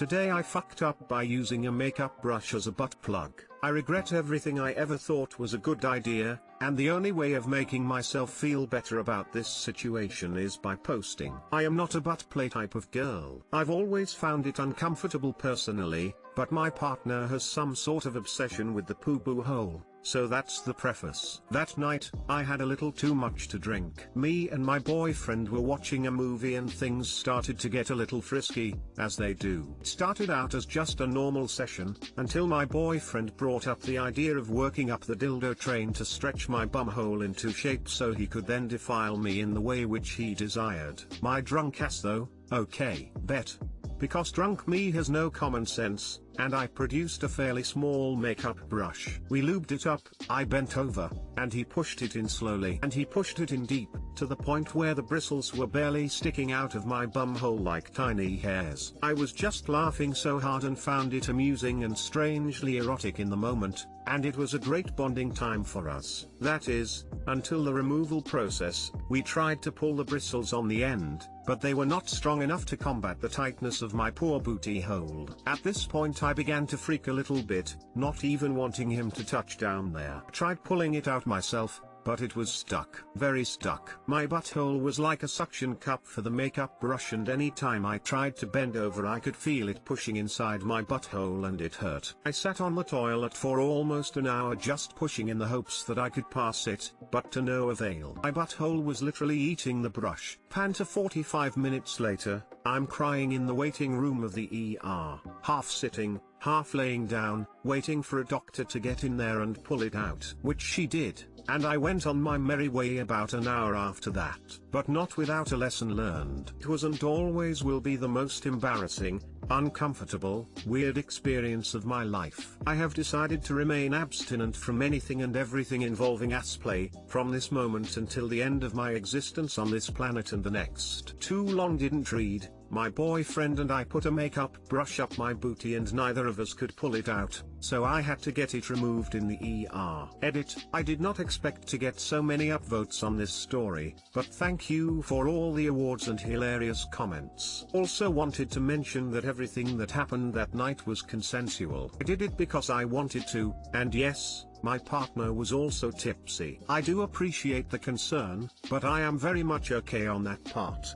Today I fucked up by using a makeup brush as a butt plug. I regret everything I ever thought was a good idea, and the only way of making myself feel better about this situation is by posting. I am not a butt play type of girl. I've always found it uncomfortable personally, but my partner has some sort of obsession with the poo-boo hole. So that's the preface. That night, I had a little too much to drink. Me and my boyfriend were watching a movie and things started to get a little frisky, as they do. It started out as just a normal session, until my boyfriend brought up the idea of working up the dildo train to stretch my bumhole into shape so he could then defile me in the way which he desired. My drunk ass though, okay, bet. Because drunk me has no common sense, and I produced a fairly small makeup brush. We lubed it up, I bent over, and he pushed it in slowly. And he pushed it in deep, to the point where the bristles were barely sticking out of my bumhole like tiny hairs. I was just laughing so hard and found it amusing and strangely erotic in the moment, and it was a great bonding time for us. That is, until the removal process. We tried to pull the bristles on the end, but they were not strong enough to combat the tightness of my poor booty hole. At this point I began to freak a little bit, not even wanting him to touch down there. I tried pulling it out myself, but it was stuck. Very stuck. My butthole was like a suction cup for the makeup brush, and any time I tried to bend over I could feel it pushing inside my butthole and it hurt. I sat on the toilet for almost an hour just pushing in the hopes that I could pass it, but to no avail. My butthole was literally eating the brush. Panta 45 minutes later, I'm crying in the waiting room of the ER, half sitting, half laying down, waiting for a doctor to get in there and pull it out. Which she did, and I went on my merry way about an hour after that. But not without a lesson learned. It was and always will be the most embarrassing, uncomfortable, weird experience of my life. I have decided to remain abstinent from anything and everything involving ass play, from this moment until the end of my existence on this planet and the next. Too long didn't read. My boyfriend and I put a makeup brush up my booty and neither of us could pull it out, so I had to get it removed in the ER. Edit: I did not expect to get so many upvotes on this story, but thank you for all the awards and hilarious comments. Also wanted to mention that everything that happened that night was consensual. I did it because I wanted to, and yes, my partner was also tipsy. I do appreciate the concern, but I am very much okay on that part.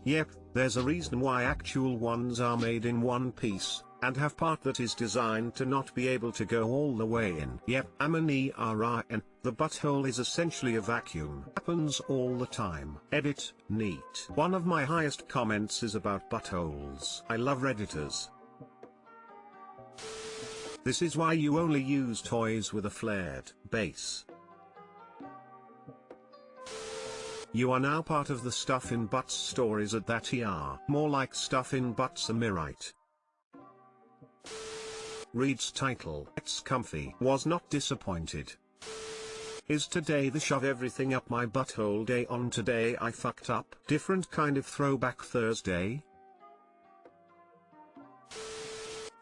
Yep, there's a reason why actual ones are made in one piece, and have part that is designed to not be able to go all the way in. Yep, I'm an ERIN, the butthole is essentially a vacuum. Happens all the time. Edit, neat. One of my highest comments is about buttholes. I love Redditors. This is why you only use toys with a flared base. You are now part of the Stuff in Butts stories at that ER. More like Stuff in Butts, am I right? Reads title. It's comfy. Was not disappointed. Is today the shove everything up my butthole day on today I fucked up? Different kind of throwback Thursday?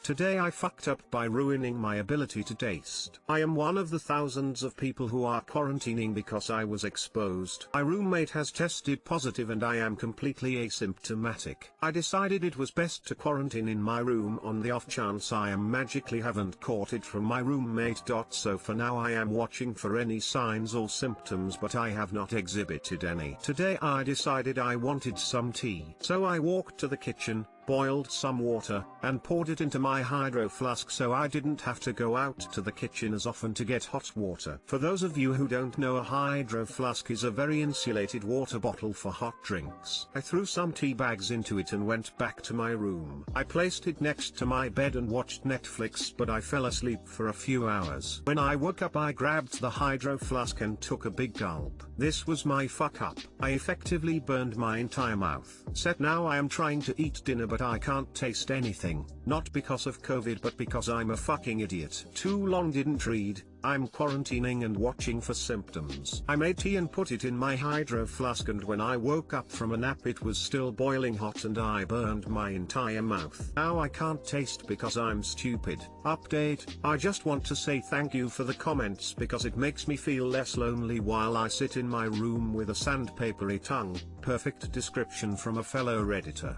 Today I fucked up by ruining my ability to taste. I am one of the thousands of people who are quarantining because I was exposed. My roommate has tested positive and I am completely asymptomatic. I decided it was best to quarantine in my room on the off chance I am magically haven't caught it from my roommate. So for now I am watching for any signs or symptoms, but I have not exhibited any. Today I decided I wanted some tea. So I walked to the kitchen, boiled some water, and poured it into my hydro flask so I didn't have to go out to the kitchen as often to get hot water. For those of you who don't know, a hydro flask is a very insulated water bottle for hot drinks. I threw some tea bags into it and went back to my room. I placed it next to my bed and watched Netflix, but I fell asleep for a few hours. When I woke up I grabbed the hydro flask and took a big gulp. This was my fuck up. I effectively burned my entire mouth. Set now I am trying to eat dinner but I can't taste anything, not because of COVID but because I'm a fucking idiot. Too long didn't read. I'm quarantining and watching for symptoms. I made tea and put it in my hydro flask, and when I woke up from a nap it was still boiling hot and I burned my entire mouth. Now I can't taste because I'm stupid. Update: I just want to say thank you for the comments because it makes me feel less lonely while I sit in my room with a sandpapery tongue. Perfect description from a fellow Redditor.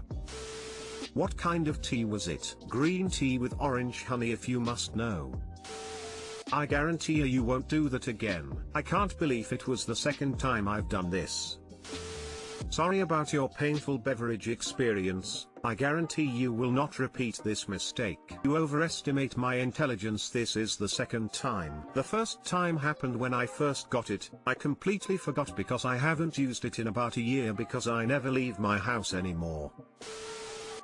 What kind of tea was it? Green tea with orange honey if you must know. I guarantee you won't do that again. I can't believe it was the second time I've done this. Sorry about your painful beverage experience. I guarantee you will not repeat this mistake. You overestimate my intelligence. This is the second time. The first time happened when I first got it. I completely forgot because I haven't used it in about a year because I never leave my house anymore.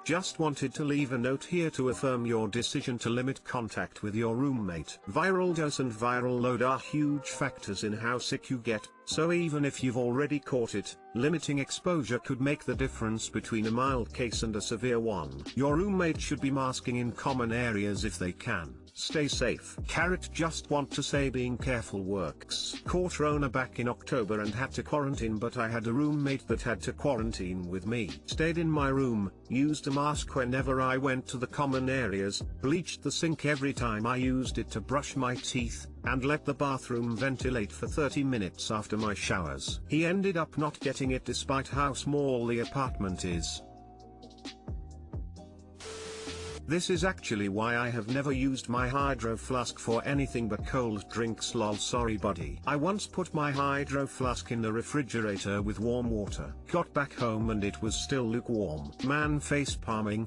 Just wanted to leave a note here to affirm your decision to limit contact with your roommate. Viral dose and viral load are huge factors in how sick you get, so even if you've already caught it, limiting exposure could make the difference between a mild case and a severe one. Your roommate should be masking in common areas if they can. Stay safe. Carrot just want to say being careful works. Caught Rona back in October and had to quarantine, but I had a roommate that had to quarantine with me. Stayed in my room, used a mask whenever I went to the common areas, bleached the sink every time I used it to brush my teeth, and let the bathroom ventilate for 30 minutes after my showers. He ended up not getting it despite how small the apartment is. This is actually why I have never used my hydro flask for anything but cold drinks. Lol, sorry buddy. I once put my hydro flask in the refrigerator with warm water. Got back home and it was still lukewarm. Man face palming.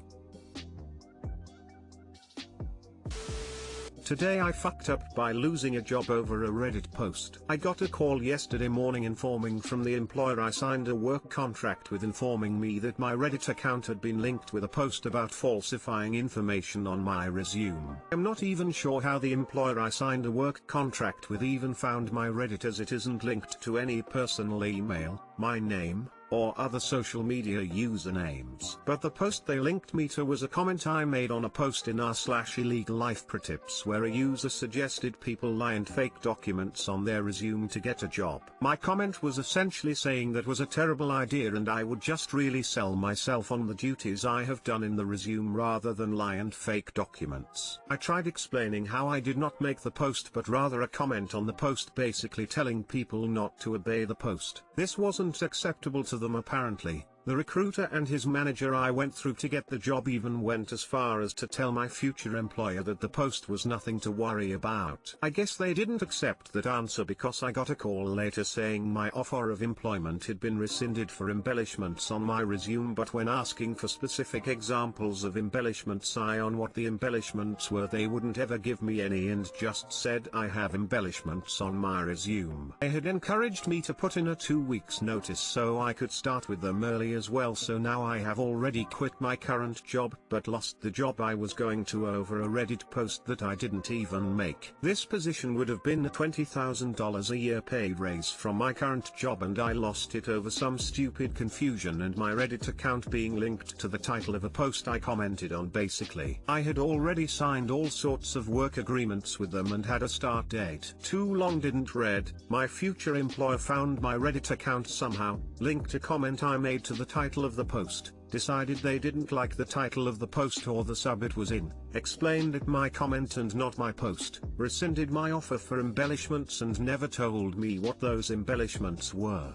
Today I fucked up by losing a job over a Reddit post. I got a call yesterday morning informing from the employer I signed a work contract with, informing me that my Reddit account had been linked with a post about falsifying information on my resume. I'm not even sure how the employer I signed a work contract with even found my Reddit, as it isn't linked to any personal email, my name, or other social media usernames. But the post they linked me to was a comment I made on a post in r/illegal life pro tips where a user suggested people lie and fake documents on their resume to get a job. My comment was essentially saying that was a terrible idea and I would just really sell myself on the duties I have done in the resume rather than lie and fake documents. I tried explaining how I did not make the post but rather a comment on the post basically telling people not to obey the post. This wasn't acceptable to them apparently. The recruiter and his manager I went through to get the job even went as far as to tell my future employer that the post was nothing to worry about. I guess they didn't accept that answer because I got a call later saying my offer of employment had been rescinded for embellishments on my resume, but when asking for specific examples of embellishments on what the embellishments were, they wouldn't ever give me any and just said I have embellishments on my resume. They had encouraged me to put in a 2 weeks notice so I could start with them early as well, so now I have already quit my current job but lost the job I was going to over a Reddit post that I didn't even make. This position would have been a $20,000 a year pay raise from my current job and I lost it over some stupid confusion and my Reddit account being linked to the title of a post I commented on. Basically, I had already signed all sorts of work agreements with them and had a start date. Too long didn't read. My future employer found my Reddit account somehow, linked a comment I made to the title of the post, decided they didn't like the title of the post or the sub it was in, explained it my comment and not my post, rescinded my offer for embellishments and never told me what those embellishments were.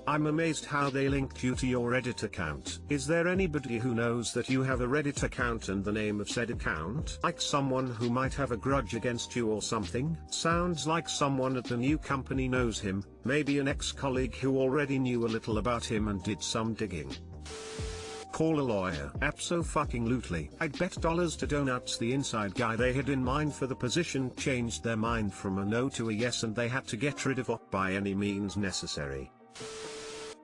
I'm amazed how they linked you to your Reddit account. Is there anybody who knows that you have a Reddit account and the name of said account? Like someone who might have a grudge against you or something? Sounds like someone at the new company knows him, maybe an ex-colleague who already knew a little about him and did some digging. Call a lawyer. Abso-fucking-lutely. I'd bet dollars to donuts the inside guy they had in mind for the position changed their mind from a no to a yes and they had to get rid of it by any means necessary.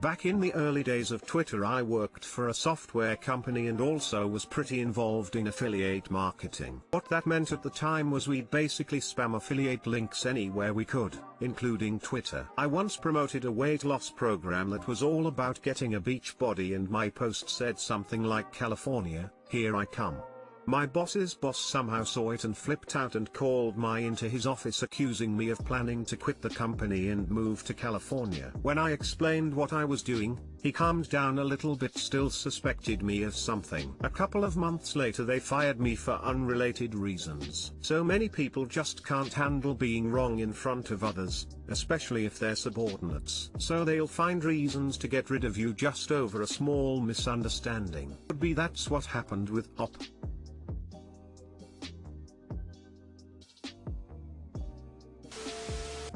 Back in the early days of Twitter I worked for a software company and also was pretty involved in affiliate marketing. What that meant at the time was we'd basically spam affiliate links anywhere we could, including Twitter. I once promoted a weight loss program that was all about getting a beach body and my post said something like "California, here I come." My boss's boss somehow saw it and flipped out and called me into his office accusing me of planning to quit the company and move to California. When I explained what I was doing, he calmed down a little bit, still suspected me of something. A couple of months later they fired me for unrelated reasons. So many people just can't handle being wrong in front of others, especially if they're subordinates. So they'll find reasons to get rid of you just over a small misunderstanding. Could be that's what happened with Op.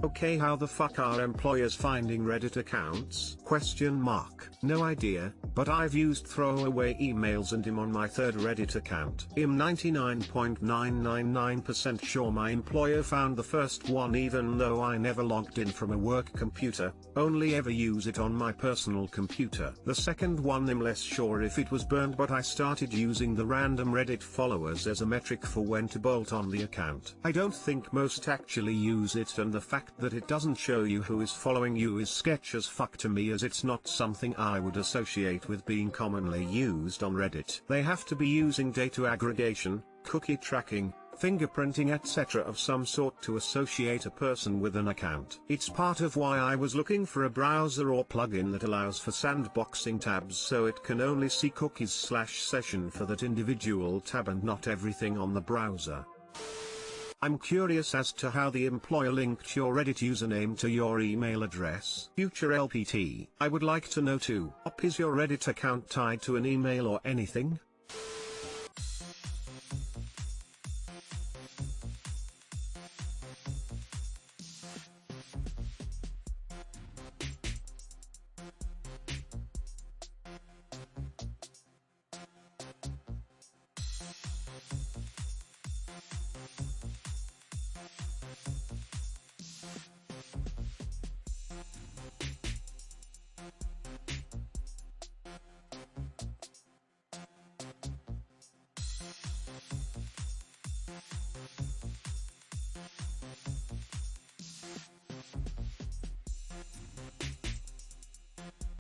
Okay, how the fuck are employers finding Reddit accounts? Question mark. No idea, but I've used throwaway emails and I'm on my third Reddit account. I'm 99.999% sure my employer found the first one even though I never logged in from a work computer, only ever use it on my personal computer. The second one I'm less sure if it was burned, but I started using the random Reddit followers as a metric for when to bolt on the account. I don't think most actually use it, and the fact that it doesn't show you who is following you is sketch as fuck to me, as it's not something I would associate with being commonly used on Reddit. They have to be using data aggregation, cookie tracking, fingerprinting etc. of some sort to associate a person with an account. It's part of why I was looking for a browser or plugin that allows for sandboxing tabs so it can only see cookies/session for that individual tab and not everything on the browser. I'm curious as to how the employer linked your Reddit username to your email address. Future LPT, I would like to know too. Is your Reddit account tied to an email or anything?